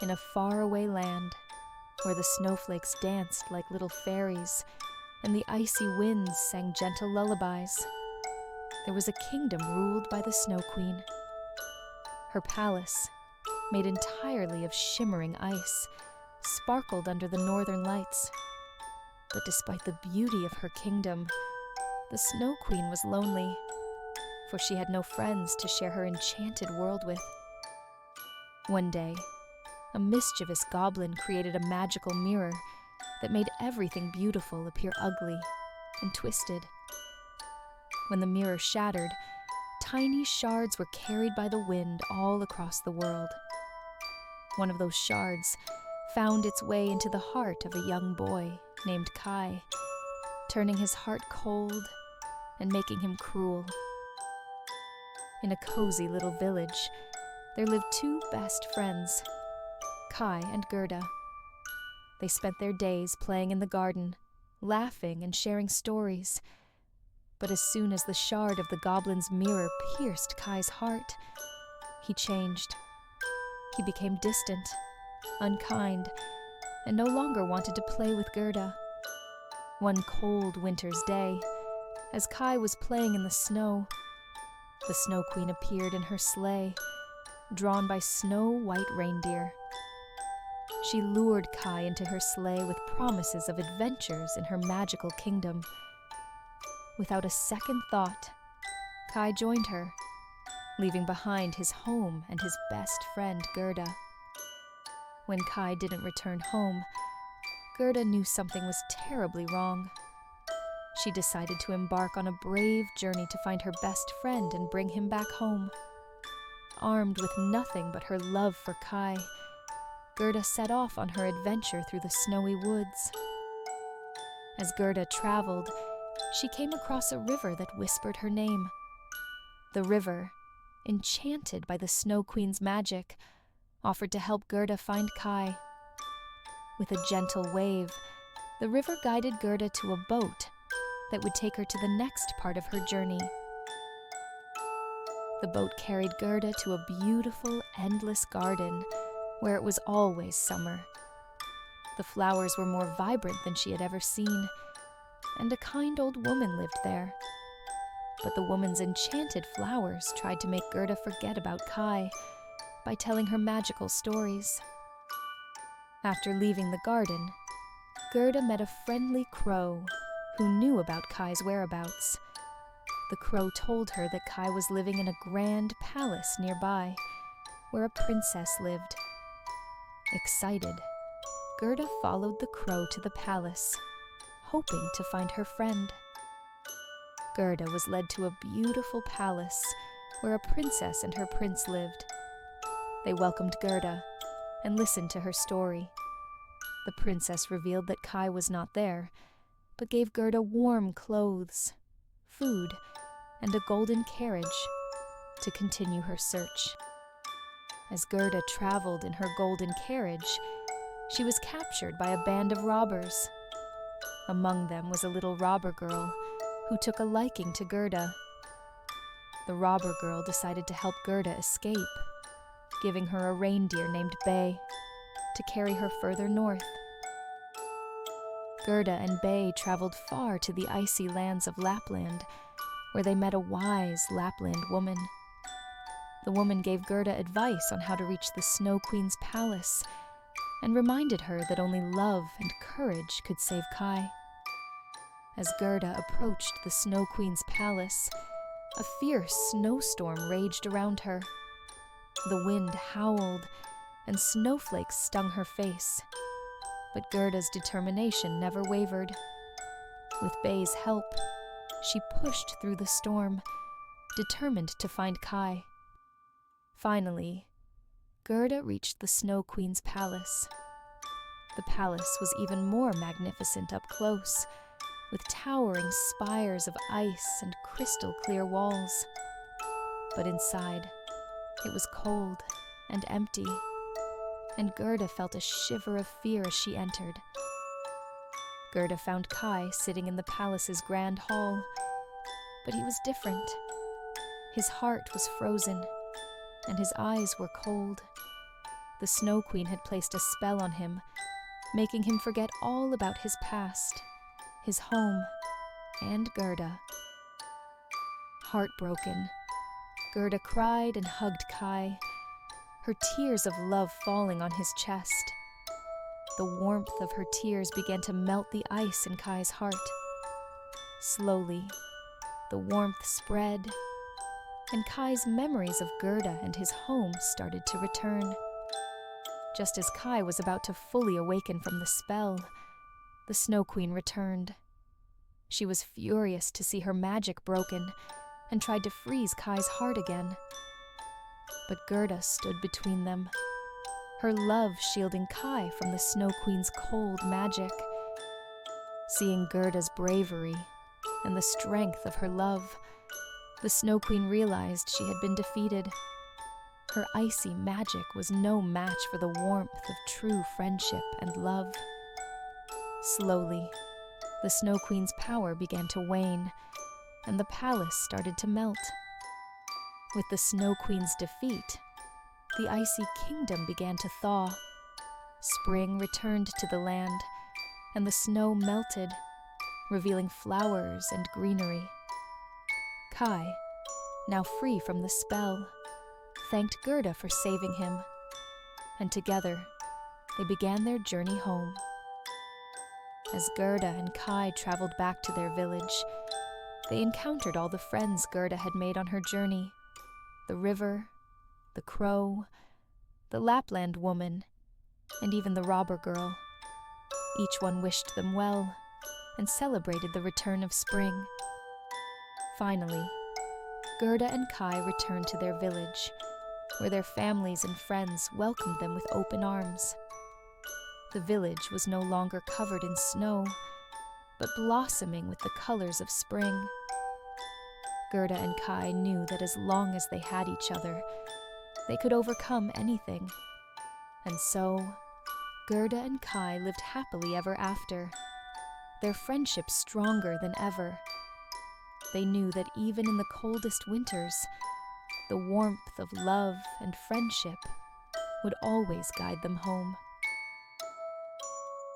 in a faraway land where the snowflakes danced like little fairies and the icy winds sang gentle lullabies, there was a kingdom ruled by the Snow Queen. Her palace, made entirely of shimmering ice, sparkled under the northern lights. But despite the beauty of her kingdom, the Snow Queen was lonely, for she had no friends to share her enchanted world with. One day, a mischievous goblin created a magical mirror that made everything beautiful appear ugly and twisted. When the mirror shattered, tiny shards were carried by the wind all across the world. One of those shards found its way into the heart of a young boy named Kai, turning his heart cold and making him cruel. In a cozy little village, there lived two best friends, Kai and Gerda. They spent their days playing in the garden, laughing and sharing stories. But as soon as the shard of the goblin's mirror pierced Kai's heart, he changed. He became distant, unkind, and no longer wanted to play with Gerda. One cold winter's day, as Kai was playing in the snow, the Snow Queen appeared in her sleigh, drawn by snow-white reindeer. She lured Kai into her sleigh with promises of adventures in her magical kingdom. Without a second thought, Kai joined her, leaving behind his home and his best friend, Gerda. When Kai didn't return home, Gerda knew something was terribly wrong. She decided to embark on a brave journey to find her best friend and bring him back home. Armed with nothing but her love for Kai, Gerda set off on her adventure through the snowy woods. As Gerda traveled, she came across a river that whispered her name. The river, enchanted by the Snow Queen's magic, offered to help Gerda find Kai. With a gentle wave, the river guided Gerda to a boat that would take her to the next part of her journey. The boat carried Gerda to a beautiful, endless garden where it was always summer. The flowers were more vibrant than she had ever seen, and a kind old woman lived there. But the woman's enchanted flowers tried to make Gerda forget about Kai by telling her magical stories. After leaving the garden, Gerda met a friendly crow who knew about Kai's whereabouts. The crow told her that Kai was living in a grand palace nearby, where a princess lived. Excited, Gerda followed the crow to the palace, hoping to find her friend. Gerda was led to a beautiful palace where a princess and her prince lived. They welcomed Gerda and listened to her story. The princess revealed that Kai was not there, but gave Gerda warm clothes, food, and a golden carriage to continue her search. As Gerda traveled in her golden carriage, she was captured by a band of robbers. Among them was a little robber girl who took a liking to Gerda. The robber girl decided to help Gerda escape, giving her a reindeer named Bay to carry her further north. Gerda and Bay traveled far to the icy lands of Lapland, where they met a wise Lapland woman. The woman gave Gerda advice on how to reach the Snow Queen's palace and reminded her that only love and courage could save Kai. As Gerda approached the Snow Queen's palace, a fierce snowstorm raged around her. The wind howled, and snowflakes stung her face. But Gerda's determination never wavered. With Bay's help, she pushed through the storm, determined to find Kai. Finally, Gerda reached the Snow Queen's palace. The palace was even more magnificent up close, with towering spires of ice and crystal-clear walls. But inside, it was cold and empty, and Gerda felt a shiver of fear as she entered. Gerda found Kai sitting in the palace's grand hall, but he was different. His heart was frozen, and his eyes were cold. the Snow Queen had placed a spell on him, making him forget all about his past, his home, and Gerda. Heartbroken, Gerda cried and hugged Kai, her tears of love falling on his chest. The warmth of her tears began to melt the ice in Kai's heart. Slowly, the warmth spread, and Kai's memories of Gerda and his home started to return. Just as Kai was about to fully awaken from the spell, the Snow Queen returned. She was furious to see her magic broken and tried to freeze Kai's heart again. But Gerda stood between them, her love shielding Kai from the Snow Queen's cold magic. Seeing Gerda's bravery and the strength of her love, the Snow Queen realized she had been defeated. Her icy magic was no match for the warmth of true friendship and love. Slowly, the Snow Queen's power began to wane, and the palace started to melt. With the Snow Queen's defeat, the icy kingdom began to thaw. Spring returned to the land, and the snow melted, revealing flowers and greenery. Kai, now free from the spell, thanked Gerda for saving him, and together they began their journey home. As Gerda and Kai traveled back to their village, they encountered all the friends Gerda had made on her journey: the river, the crow, the Lapland woman, and even the robber girl. Each one wished them well and celebrated the return of spring. Finally, Gerda and Kai returned to their village, where their families and friends welcomed them with open arms. The village was no longer covered in snow, but blossoming with the colors of spring. Gerda and Kai knew that as long as they had each other, they could overcome anything. And so, Gerda and Kai lived happily ever after, their friendship stronger than ever. They knew that even in the coldest winters, the warmth of love and friendship would always guide them home.